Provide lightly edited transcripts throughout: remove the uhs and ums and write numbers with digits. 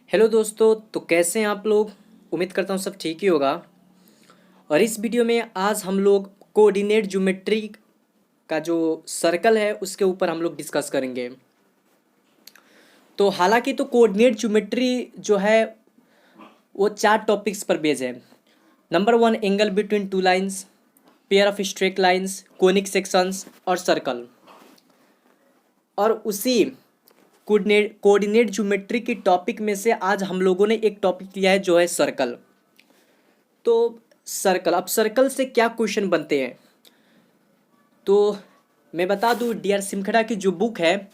Hello दोस्तों, तो कैसे हैं आप लोग। उम्मीद करता हूँ सब ठीक ही होगा। और इस वीडियो में आज हम लोग कोऑर्डिनेट ज्योमेट्री का जो सर्कल है उसके ऊपर हम लोग डिस्कस करेंगे। तो हालांकि तो कोऑर्डिनेट ज्योमेट्री जो है वो 4 टॉपिक्स पर बेस्ड है। Number 1, angle between two lines, pair of straight lines, conic sections और सर्कल। और उसी कोऑर्डिनेट ज्योमेट्री की टॉपिक में से आज हम लोगों ने एक टॉपिक लिया है जो है सर्कल। तो सर्कल, अब सर्कल से क्या क्वेश्चन बनते हैं तो मैं बता दूं, डी आर सिमखड़ा की जो बुक है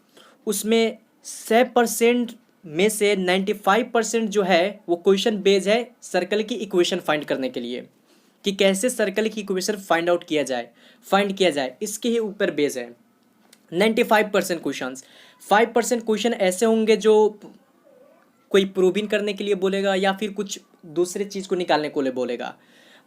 उसमें 100% में से 95% जो है वो क्वेश्चन बेस्ड है सर्कल की इक्वेशन फाइंड करने के लिए, कि कैसे सर्कल की इक्वेशन फाइंड किया जाए इसके ही ऊपर बेस्ड है 95% क्वेश्चन। 5% क्वेश्चन ऐसे होंगे जो कोई प्रूविंग करने के लिए बोलेगा या फिर कुछ दूसरे चीज़ को निकालने को लिए बोलेगा।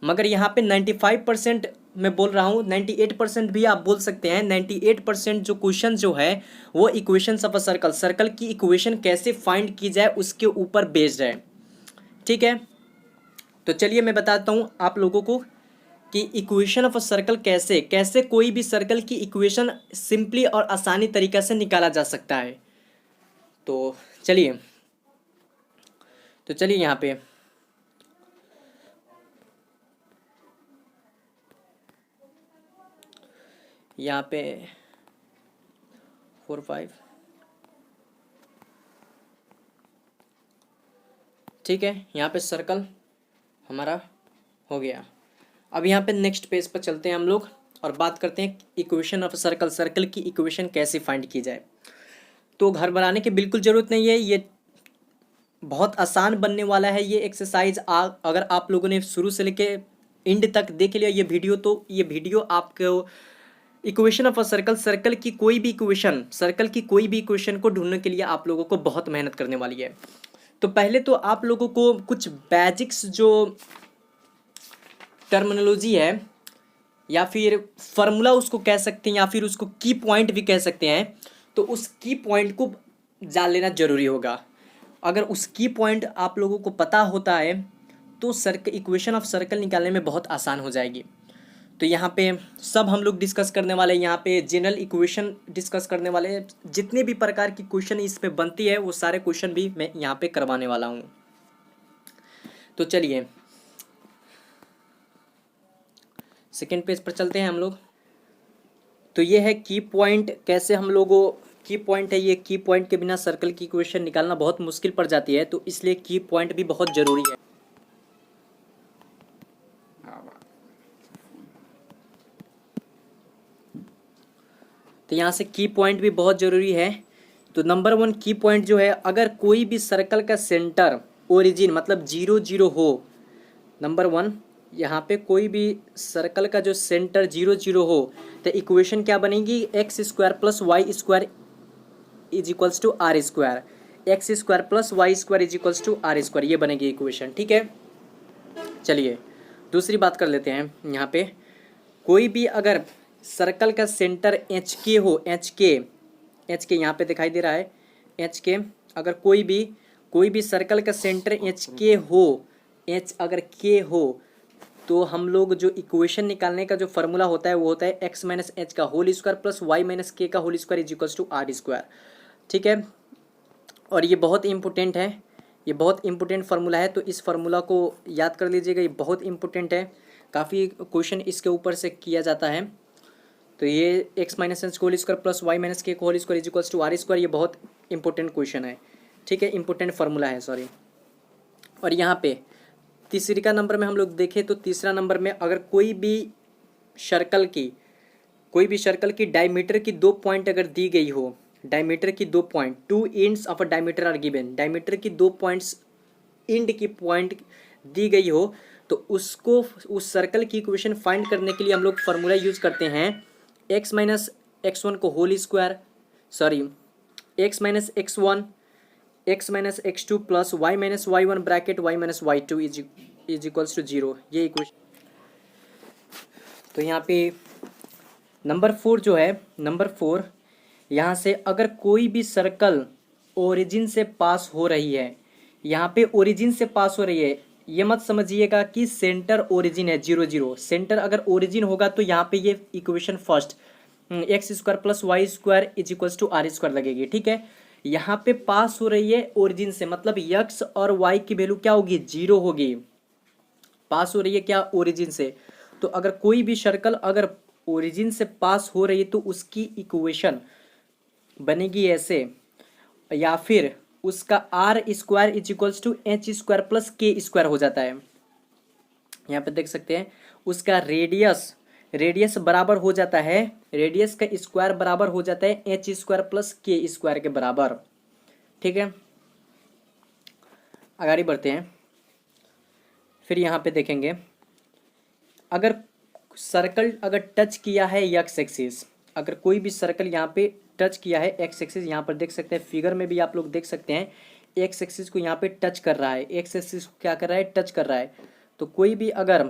मगर यहाँ पे 95% मैं बोल रहा हूँ, 98% भी आप बोल सकते हैं। 98% जो क्वेश्चन जो है वो equations of a circle, circle की इक्वेशन कैसे फाइंड की जाए उसके ऊपर बेस्ड है। ठीक है, तो चलिए मैं बताता हूँ आप लोगों को कि इक्वेशन ऑफ अ सर्कल कैसे कैसे कोई भी सर्कल की इक्वेशन सिंपली और आसानी तरीके से निकाला जा सकता है। तो चलिए यहाँ पे यहाँ पे 4 5, ठीक है। यहाँ पे सर्कल हमारा हो गया। अब यहाँ पे नेक्स्ट पेज पर चलते हैं हम लोग और बात करते हैं इक्वेशन ऑफ सर्कल, सर्कल की इक्वेशन कैसे फाइंड की जाए। तो घर बनाने की बिल्कुल ज़रूरत नहीं है, ये बहुत आसान बनने वाला है ये एक्सरसाइज। अगर आप लोगों ने शुरू से लेके एंड तक देख लिया ये वीडियो तो ये वीडियो आपको equation of a circle, circle की कोई भी इक्वेशन को ढूंढने के लिए आप लोगों को बहुत मेहनत करने वाली है। तो पहले तो आप लोगों को कुछ बेसिक्स जो टर्मिनोलॉजी है या फिर फार्मूला उसको कह सकते हैं या फिर उसको की पॉइंट भी कह सकते हैं, तो उस की पॉइंट को जान लेना ज़रूरी होगा। अगर उस की पॉइंट आप लोगों को पता होता है तो सर्कल, इक्वेशन ऑफ सर्कल निकालने में बहुत आसान हो जाएगी। तो यहाँ पे सब हम लोग डिस्कस करने वाले हैं, यहाँ पे जनरल इक्वेशन डिस्कस करने वाले हैं। जितने भी प्रकार की क्वेश्चन इस पे बनती है वो सारे क्वेश्चन भी मैं यहाँ पे करवाने वाला हूँ। तो चलिए सेकेंड पेज पर चलते हैं हम लोग। तो ये है की पॉइंट, कैसे हम लोगों की पॉइंट है ये। की पॉइंट के बिना सर्कल की इक्वेशन निकालना बहुत मुश्किल पड़ जाती है, तो इसलिए की पॉइंट भी बहुत ज़रूरी है। तो यहाँ से की पॉइंट भी बहुत ज़रूरी है। तो नंबर 1 की पॉइंट जो है, अगर कोई भी सर्कल का सेंटर ओरिजिन मतलब 0 0 हो, नंबर 1 यहाँ पे कोई भी सर्कल का जो सेंटर 0 0 हो तो इक्वेशन क्या बनेगी, x square plus y square is equals to are square, x square plus y square is equals to are square, ये बनेगी इक्वेशन। ठीक है, चलिए दूसरी बात कर लेते हैं। यहाँ पे कोई भी अगर सर्कल का सेंटर एच के हो, एच के यहाँ पे दिखाई दे रहा है एच के, अगर कोई भी सर्कल का सेंटर एच के हो, एच अगर के हो, तो हम लोग जो इक्वेशन निकालने का जो फॉर्मूला होता है वो होता है एक्स माइनस एच का whole square plus Y minus k का whole square is equals to are square. ठीक है, और ये बहुत इंपॉर्टेंट है, ये बहुत इंपॉर्टेंट फार्मूला है, तो इस फार्मूला को याद कर लीजिएगा, ये बहुत इंपॉर्टेंट है। काफ़ी क्वेश्चन इसके ऊपर से किया जाता है। तो ये X minus H whole square plus Y minus K whole square is equals to are square, ये बहुत इंपॉर्टेंट क्वेश्चन है। ठीक है, इंपॉर्टेंट फार्मूला है, सॉरी। और यहाँ पे तीसरी का नंबर में हम लोग देखें तो तीसरा नंबर में अगर कोई भी सर्कल की डायमीटर की 2 पॉइंट अगर दी गई हो, डायमीटर की 2 point, 2 ends of a diameter are given, diameter की 2 पॉइंट्स एंड की पॉइंट दी गई हो, तो उसको उस सर्कल की इक्वेशन फाइंड करने के लिए हम लोग फार्मूला यूज करते हैं एक्स माइनस एक्स वन को whole square, sorry x minus x two plus Y minus y one bracket y minus y two is equals to 0, ये इक्वेशन। तो यहाँ पे नंबर 4 जो है, नंबर 4 यहाँ से अगर कोई भी सर्कल ओरिजिन से पास हो रही है यहाँ पे ओरिजिन से पास हो रही है, ये मत समझिएगा कि सेंटर ओरिजिन है 0 0। सेंटर अगर ओरिजिन होगा तो यहाँ पे ये equation first x square plus y square is equals to are square लगेगी, ठीक है। यहाँ पे पास हो रही है ओरिजिन से, मतलब यक्स और वाई की वैल्यू क्या होगी, 0 होगी। पास हो रही है क्या, ओरिजिन से। तो अगर कोई भी सर्कल अगर ओरिजिन से पास हो रही है तो उसकी इक्वेशन बनेगी ऐसे, या फिर उसका r square is equals to h square plus k square हो जाता है। यहाँ पे देख सकते हैं उसका रेडियस बराबर हो जाता है, रेडियस का स्क्वायर बराबर हो जाता है H square plus k square के बराबर, ठीक है। आगे बढ़ते हैं। फिर यहाँ पे देखेंगे अगर सर्कल अगर टच किया है एक्स एक्सिस, अगर कोई भी सर्कल यहाँ पे टच किया है एक्स एक्सिस, यहाँ पर देख सकते हैं फिगर में भी आप लोग देख सकते हैं एक्स एक्सिस को यहाँ पे टच कर रहा है, एक्स एक्सिस को क्या कर रहा है, टच कर रहा है। तो कोई भी अगर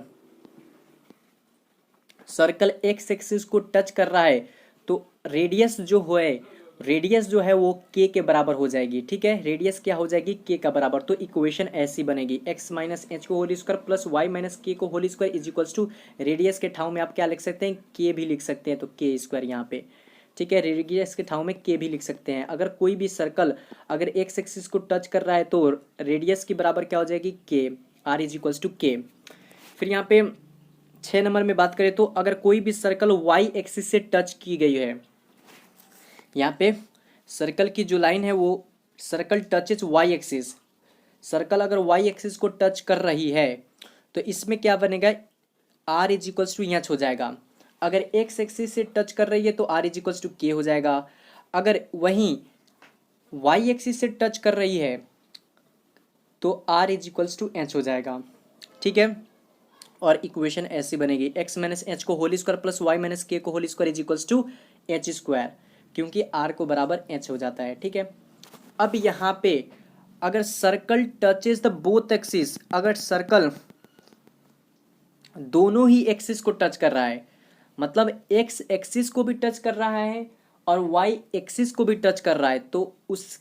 सर्कल एक्स एक्सिस को टच कर रहा है तो रेडियस जो है वो के बराबर हो जाएगी, ठीक है। रेडियस क्या हो जाएगी, के का बराबर। तो इक्वेशन ऐसी बनेगी एक्स माइनस एच को whole square plus Y minus k को whole square is equals to, radius के ठाव में आप क्या लिख सकते हैं, के भी लिख सकते हैं, तो के स्क्वायर यहाँ पे, ठीक है। रेडियस के ठाव में के भी लिख सकते हैं। अगर कोई भी सर्कल अगर एक्स एक्सिस को टच कर रहा है तो रेडियस के बराबर क्या हो जाएगी, के, आर इज इक्वल्स टू के। फिर यहाँ पे 6 नंबर में बात करें तो अगर कोई भी सर्कल वाई एक्सिस से टच की गई है, यहाँ पे सर्कल की जो लाइन है वो circle touches y axis, circle अगर वाई एक्सिस को टच कर रही है तो इसमें क्या बनेगा, r is equals to h हो जाएगा। अगर एक्स एक्सिस से टच कर रही है तो आर इज इक्वल्स टू के हो जाएगा। अगर वहीं वाई एक्सिस से टच कर रही है तो r is equals to h हो जाएगा, ठीक है। और इक्वेशन ऐसी बनेगी एक्स माइनस एच को whole square plus Y minus k को whole square is equals to h square, क्योंकि आर को बराबर एच हो जाता है, ठीक है। अब यहाँ पे अगर circle touches the both axis, अगर सर्कल दोनों ही एक्सिस को टच कर रहा है, मतलब एक्स एक्सिस को भी टच कर रहा है और वाई एक्सिस को भी टच कर रहा है, तो उस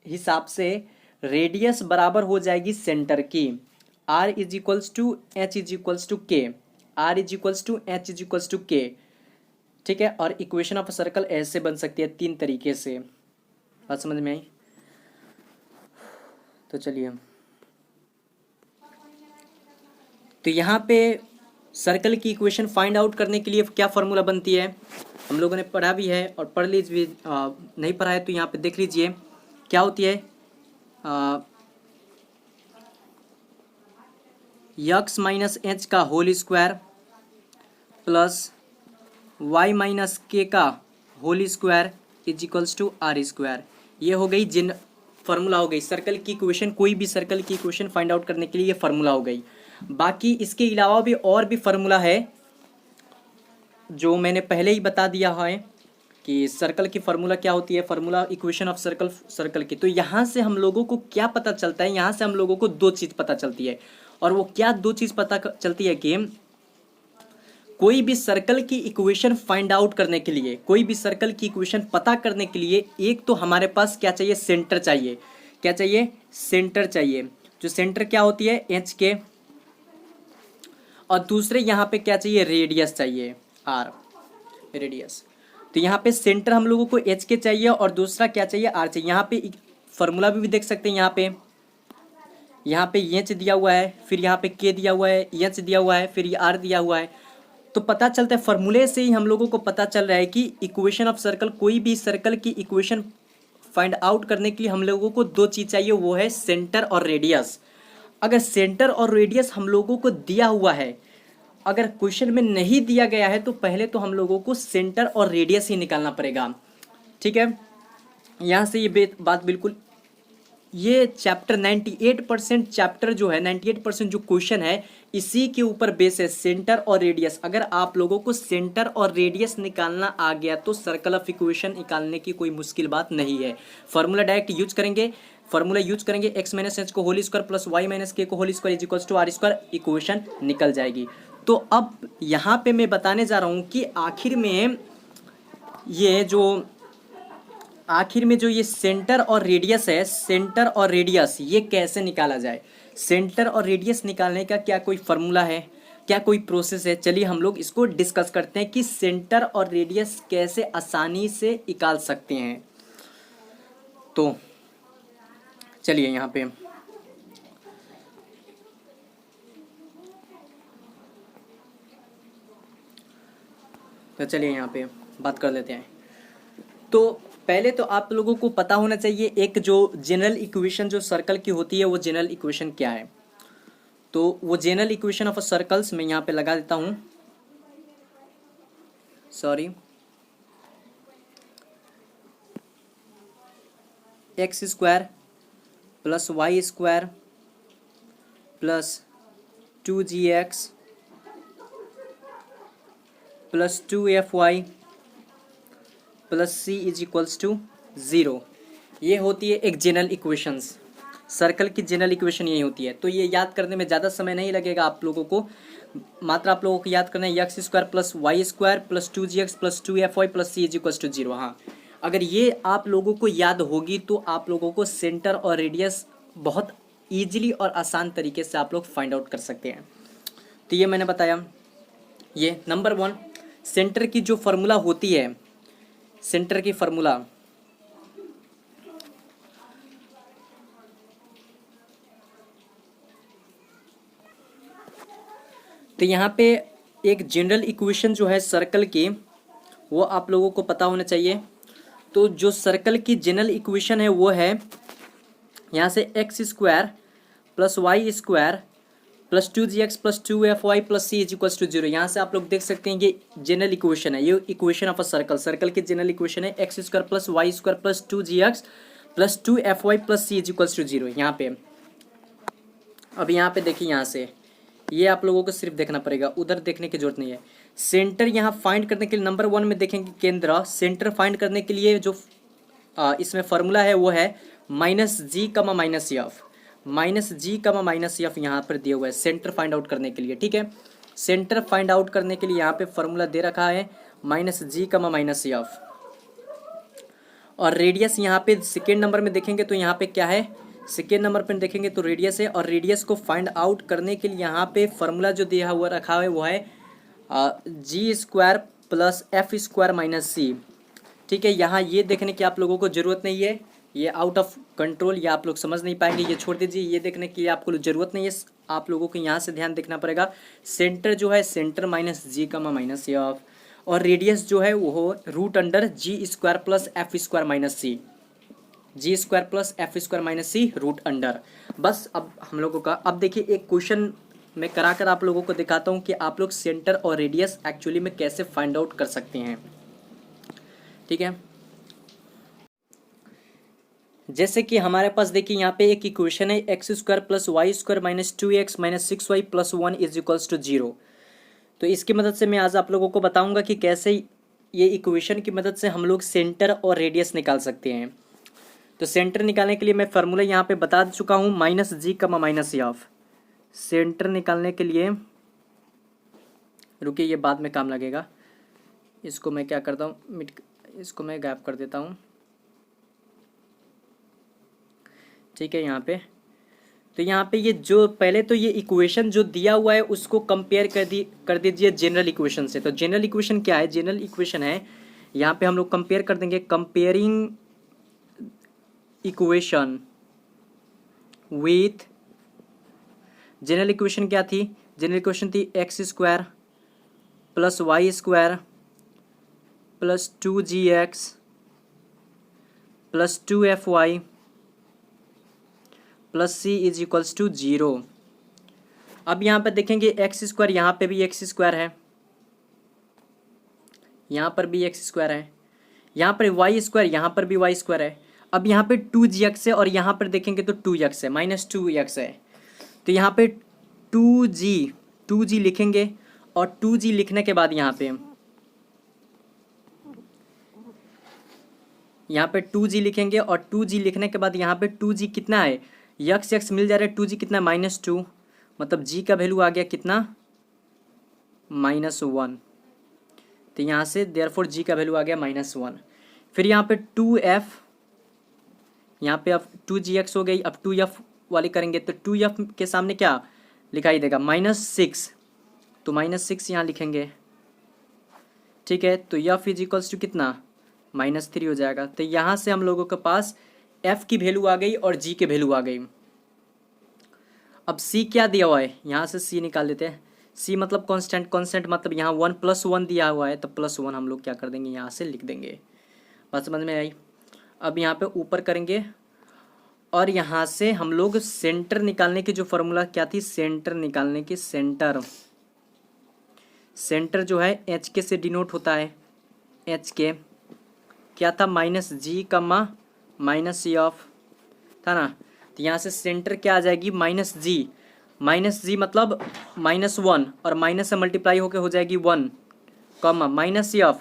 हिसाब से रेडियस बराबर हो जाएगी सेंटर की, R is equals to H is equals to K, R is equals to H is equals to K, ठीक है। और इक्वेशन ऑफ सर्कल ऐसे बन सकती है 3 तरीके से। बात समझ में आई? तो चलिए, तो यहाँ पे सर्कल की इक्वेशन फाइंड आउट करने के लिए क्या फार्मूला बनती है, हम लोगों ने पढ़ा भी है और पढ़ लीजिए, नहीं पढ़ा है तो यहाँ पे देख लीजिए क्या होती है, यक्स माइनस एच का whole square plus Y minus k का whole square is equals to are square. ये हो गई जिन फार्मूला हो गई सर्कल की इक्वेशन, कोई भी सर्कल की इक्वेशन फाइंड आउट करने के लिए ये फार्मूला हो गई। बाकी इसके अलावा भी और भी फार्मूला है जो मैंने पहले ही बता दिया है कि सर्कल की फार्मूला क्या होती है, फार्मूला इक्वेशन ऑफ सर्कल की। तो यहाँ से हम लोगों को क्या पता चलता है, यहाँ से हम लोगों को 2 चीज़ पता चलती है। और वो क्या 2 चीज़ पता चलती है कि कोई भी सर्कल की इक्वेशन फाइंड आउट करने के लिए, कोई भी सर्कल की इक्वेशन पता करने के लिए एक तो हमारे पास क्या चाहिए, सेंटर चाहिए। क्या चाहिए, सेंटर चाहिए। जो सेंटर क्या होती है, एच के, और दूसरे यहाँ पे क्या चाहिए, रेडियस चाहिए, आर, रेडियस। तो यहाँ पे सेंटर हम लोगों को एच के चाहिए और दूसरा क्या चाहिए, आर चाहिए। यहाँ पे फॉर्मूला भी देख सकते हैं, यहाँ पे एच दिया हुआ है, फिर यहाँ पे के दिया हुआ है, एच दिया हुआ है, फिर ये आर दिया हुआ है। तो पता चलता है फॉर्मूले से ही हम लोगों को पता चल रहा है कि इक्वेशन ऑफ सर्कल, कोई भी सर्कल की इक्वेशन फाइंड आउट करने के लिए हम लोगों को 2 चीज़ चाहिए, वो है सेंटर और रेडियस। अगर सेंटर और रेडियस हम लोगों को दिया हुआ है, अगर क्वेश्चन में नहीं दिया गया है तो पहले तो हम लोगों को सेंटर और रेडियस ही निकालना पड़ेगा, ठीक है। यहाँ से ये बात बिल्कुल, ये चैप्टर 98% चैप्टर जो है, 98% जो क्वेश्चन है इसी के ऊपर बेस है, सेंटर और रेडियस। अगर आप लोगों को सेंटर और रेडियस निकालना आ गया तो सर्कल ऑफ इक्वेशन निकालने की कोई मुश्किल बात नहीं है। फार्मूला डायरेक्ट यूज करेंगे, फार्मूला यूज करेंगे एक्स माइनस एच को whole square plus Y minus k को whole square is equals to are square, equation निकल जाएगी। तो अब यहाँ पे मैं बताने जा रहा हूँ कि आखिर में ये जो आखिर में जो ये सेंटर और रेडियस है, सेंटर और रेडियस ये कैसे निकाला जाए, सेंटर और रेडियस निकालने का क्या कोई फॉर्मूला है, क्या कोई प्रोसेस है? चलिए हम लोग इसको डिस्कस करते हैं कि सेंटर और रेडियस कैसे आसानी से निकाल सकते हैं। तो चलिए यहाँ पे यहाँ पे बात कर लेते हैं। तो पहले तो आप लोगों को पता होना चाहिए एक जो जनरल इक्वेशन जो सर्कल की होती है वो जनरल इक्वेशन क्या है। तो वो जनरल इक्वेशन ऑफ सर्कल्स मैं यहाँ पे लगा देता हूँ, sorry, x square plus y square plus 2gx plus 2fy plus c is equals to 0, ये होती है एक जनरल इक्वेशंस। सर्कल की जनरल इक्वेशन यही होती है। तो ये याद करने में ज़्यादा समय नहीं लगेगा आप लोगों को, मात्र आप लोगों को याद करना है x square plus y square plus 2gx plus 2fy plus c is equals to 0। हाँ, अगर ये आप लोगों को याद होगी तो आप लोगों को सेंटर और रेडियस बहुत ईजिली और आसान तरीके से आप लोग फाइंड आउट कर सकते हैं। तो ये मैंने बताया। ये नंबर 1 सेंटर की जो फार्मूला होती है, सेंटर की फार्मूला तो यहाँ पे एक जनरल इक्वेशन जो है सर्कल की वो आप लोगों को पता होना चाहिए। तो जो सर्कल की जनरल इक्वेशन है वो है यहाँ से x square plus y square plus 2gx plus 2fy plus c is equals to 0। यहाँ से आप लोग देख सकते हैं ये जनरल इक्वेशन है, ये equation of a circle, circle की जनरल इक्वेशन है x square plus y square plus 2gx plus 2fy plus c is equals to 0 यहाँ पे। अब यहाँ पे देखिए, यहाँ से ये आप लोगों को सिर्फ देखना पड़ेगा, उधर देखने की जरूरत नहीं है। सेंटर यहाँ फाइंड करने के लिए नंबर 1 में देखेंगे केंद्र, सेंटर फाइंड करने के लिए जो इसमें फार्मूला है वो है माइनस जी कमा माइनस एफ, माइनस जी कमा माइनस एफ यहाँ पर दिया हुआ है सेंटर फाइंड आउट करने के लिए। ठीक है, सेंटर फाइंड आउट करने के लिए यहाँ पे फार्मूला दे रखा है माइनस जी कमा माइनस एफ। और रेडियस यहाँ पे सेकेंड नंबर में देखेंगे तो यहाँ पे क्या है, सेकेंड नंबर पर देखेंगे तो रेडियस है। और रेडियस को फाइंड आउट करने के लिए यहाँ पे फार्मूला जो दिया हुआ रखा है वो है G square plus F square minus C. ठीक है, यहाँ ये देखने की आप लोगों को ज़रूरत नहीं है, ये आउट ऑफ कंट्रोल, ये आप लोग समझ नहीं पाएंगे, ये छोड़ दीजिए, ये देखने की आपको ज़रूरत नहीं है। आप लोगों को यहाँ से ध्यान देखना पड़ेगा, सेंटर जो है सेंटर माइनस जी कमा माइनस एफ, और रेडियस जो है वो root under G square plus F square minus C, G square plus F square minus C root under. बस अब हम लोगों का, अब देखिए एक क्वेश्चन मैं कराकर आप लोगों को दिखाता हूँ कि आप लोग सेंटर और रेडियस एक्चुअली में कैसे फाइंड आउट कर सकते हैं। ठीक है, जैसे कि हमारे पास देखिए यहाँ पे एक इक्वेशन है x square plus y square minus 2x minus 6y plus 1 is equals to 0। तो इसकी मदद से मैं आज आप लोगों को बताऊंगा कि कैसे ये इक्वेशन की मदद से हम लोग सेंटर और रेडियस निकाल सकते हैं। तो सेंटर निकालने के लिए मैं फार्मूला यहाँ पे बता चुका हूँ माइनस जी कमा माइनस एफ। सेंटर निकालने के लिए, रुकिए ये बाद में काम लगेगा, इसको मैं क्या करता हूँ, इसको मैं गैप कर देता हूँ। ठीक है, यहाँ पे तो यहाँ पे ये जो पहले तो ये इक्वेशन जो दिया हुआ है उसको कंपेयर कर दीजिए जनरल इक्वेशन से। तो जनरल इक्वेशन क्या है, जनरल इक्वेशन है यहाँ पे हम लोग कंपेयर कर देंगे, comparing equation with, general equation क्या थी, जनरल इक्वेशन थी x square plus y square plus 2gx plus 2fy plus c is equals to 0। अब यहाँ पर देखेंगे एक्स स्क्वायर, यहाँ पे भी एक्स स्क्वायर है, यहाँ पर भी एक्स स्क्वायर है, यहाँ पर वाई स्क्वायर, यहाँ पर भी वाई स्क्वायर है। अब यहाँ पे 2gx है और यहाँ पर देखेंगे तो 2x है, माइनस 2x है। तो यहाँ पे 2g लिखेंगे और 2g लिखने के बाद यहाँ पे 2g लिखेंगे और 2g लिखने के बाद यहाँ पे 2g कितना है, x मिल जा रहा है, 2g कितना है -2, मतलब g का वैल्यू आ गया कितना -1। तो यहाँ से देयरफॉर g का वैल्यू आ गया -1। फिर यहाँ पे 2f, यहाँ पे अब 2gx हो गई। अब 2f वाली करेंगे तो 2f के सामने क्या लिखाई देगा, -6, तो -6 यहाँ लिखेंगे, ठीक है। तो f इज इक्वल्स टू कितना, -3 हो जाएगा। तो यहाँ से हम लोगों के पास f की वैल्यू आ गई और g की वैल्यू आ गई। अब c क्या दिया हुआ है, यहाँ से c निकाल लेते हैं। c मतलब कांस्टेंट, कांस्टेंट मतलब यहाँ 1 + 1 दिया हुआ है, तो +1 हम लोग क्या कर देंगे, यहाँ से लिख देंगे। बात समझ में आई। अब यहाँ पे ऊपर करेंगे और यहाँ से हम लोग सेंटर निकालने की जो फॉर्मूला क्या थी, सेंटर निकालने की, सेंटर जो है एच के से डिनोट होता है। एच के क्या था, -g, -f था ना। तो यहाँ से सेंटर क्या आ जाएगी, -g, मतलब -1 और माइनस से मल्टीप्लाई होके हो जाएगी 1, -f,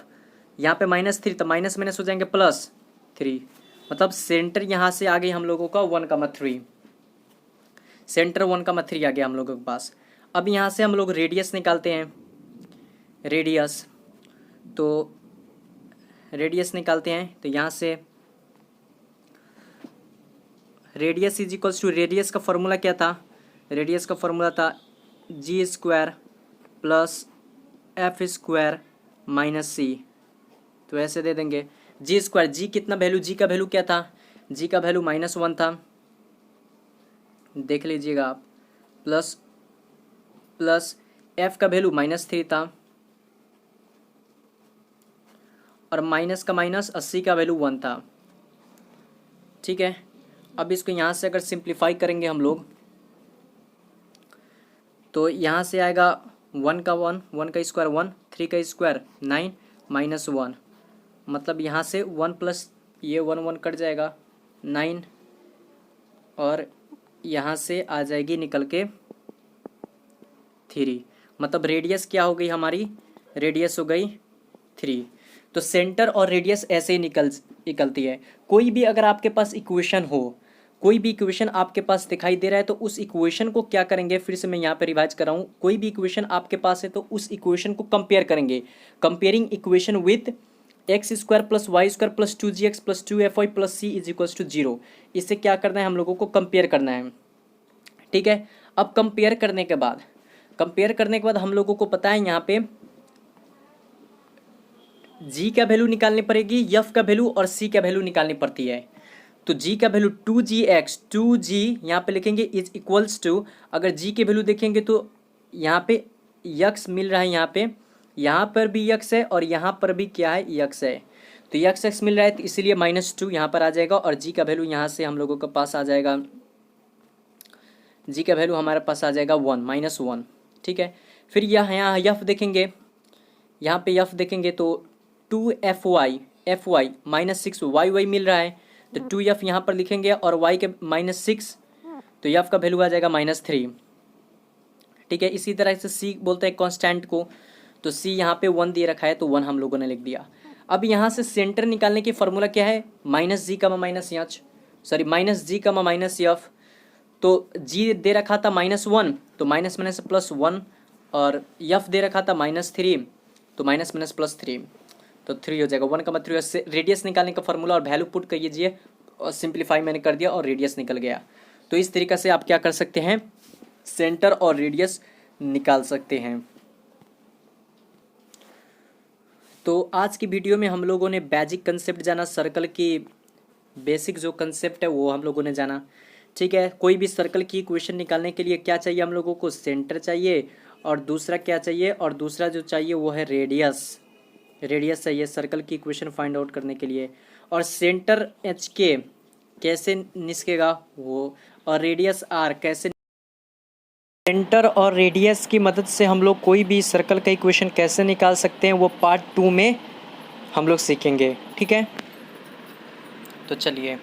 यहाँ पे -3, तो माइनस माइनस हो जाएंगे +3, मतलब सेंटर यहाँ से आ गई हम लोगों का 1,3, सेंटर 1,3 आ गया हम लोगों के पास। अब यहाँ से हम लोग रेडियस निकालते हैं, रेडियस, तो रेडियस निकालते हैं। तो यहाँ से radius is equals to, radius का फॉर्मूला क्या था, रेडियस का फॉर्मूला था g² + f² - c, तो ऐसे दे देंगे g², g कितना वैल्यू, g का वैल्यू क्या था, g का वैल्यू -1 था, देख लीजिएगा आप, प्लस f का वैल्यू -3 था, और माइनस का माइनस 80 का वैल्यू 1 था, ठीक है। अब इसको यहाँ से अगर सिंप्लीफाई करेंगे हम लोग, तो यहाँ से आएगा 1 का 1, 1 का स्क्वायर 1, 3 का स्क्वायर 9, -1, मतलब यहाँ से 1 प्लस ये 1 कट जाएगा 9, और यहाँ से आ जाएगी निकल के 3, मतलब रेडियस क्या हो गई हमारी, रेडियस हो गई 3। तो सेंटर और रेडियस ऐसे ही निकलती है। कोई भी अगर आपके पास इक्वेशन हो, कोई भी इक्वेशन आपके पास दिखाई दे रहा है, तो उस इक्वेशन को क्या करेंगे, फिर से मैं यहाँ पे रिवाइज कर रहा हूँ, कोई भी इक्वेशन आपके पास है तो उस इक्वेशन को कंपेयर करेंगे, comparing equation with x² + y² + 2gx + 2fy + c = 0। इससे क्या करना है, हम लोगों को कंपेयर करना है, ठीक है। अब कंपेयर करने के बाद हम लोगों को पता है यहाँ पे g का वैल्यू निकालनी पड़ेगी, f का वैल्यू और c का वैल्यू निकालनी पड़ती है। तो g का वैल्यू 2gx, 2g यहाँ पे लिखेंगे इज इक्वल्स टू, अगर g के वैल्यू देखेंगे तो यहाँ पे x मिल रहा है, यहाँ पर भी x है और यहाँ पर भी क्या है, x है, तो x मिल रहा है, तो इसीलिए -2 यहाँ पर आ जाएगा, और g का वैल्यू यहाँ से हम लोगों के पास आ जाएगा, g का वैल्यू हमारे पास आ जाएगा 1, -1, ठीक है। फिर यहाँ f देखेंगे, यहाँ पे f देखेंगे तो 2fy, fy -6 y मिल रहा है, तो 2f यहाँ पर लिखेंगे और y के -6, तो f का वैल्यू आ जाएगा -3, ठीक है। इसी तरह से c बोलते हैं कांस्टेंट को, तो c यहाँ पे 1 दे रखा है, तो 1 हम लोगों ने लिख दिया। अब यहाँ से सेंटर निकालने की फॉर्मूला क्या है, -g, -f, तो g दे रखा था -1, तो माइनस माइनस +1, और f दे रखा था -3, तो माइनस माइनस +3, तो 3 हो जाएगा। 1,3 से रेडियस निकालने का फॉर्मूला और वैल्यू पुट कीजिए, और सिंप्लीफाई मैंने कर दिया और रेडियस निकल गया। तो इस तरीक़े से आप क्या कर सकते हैं, सेंटर और रेडियस निकाल सकते हैं। तो आज की वीडियो में हम लोगों ने बेसिक कंसेप्ट जाना, सर्कल की बेसिक जो कंसेप्ट है वो हम लोगों ने जाना, ठीक है। कोई भी सर्कल की इक्वेशन निकालने के लिए क्या चाहिए हम लोगों को, सेंटर चाहिए, और दूसरा क्या चाहिए, और दूसरा जो चाहिए वो है रेडियस चाहिए सर्कल की इक्वेशन फाइंड आउट करने के लिए। और सेंटर एच के कैसे निकलेगा वो, और रेडियस आर कैसे, सेंटर और रेडियस की मदद से हम लोग कोई भी सर्कल का इक्वेशन कैसे निकाल सकते हैं, वो पार्ट 2 में हम लोग सीखेंगे, ठीक है। तो चलिए।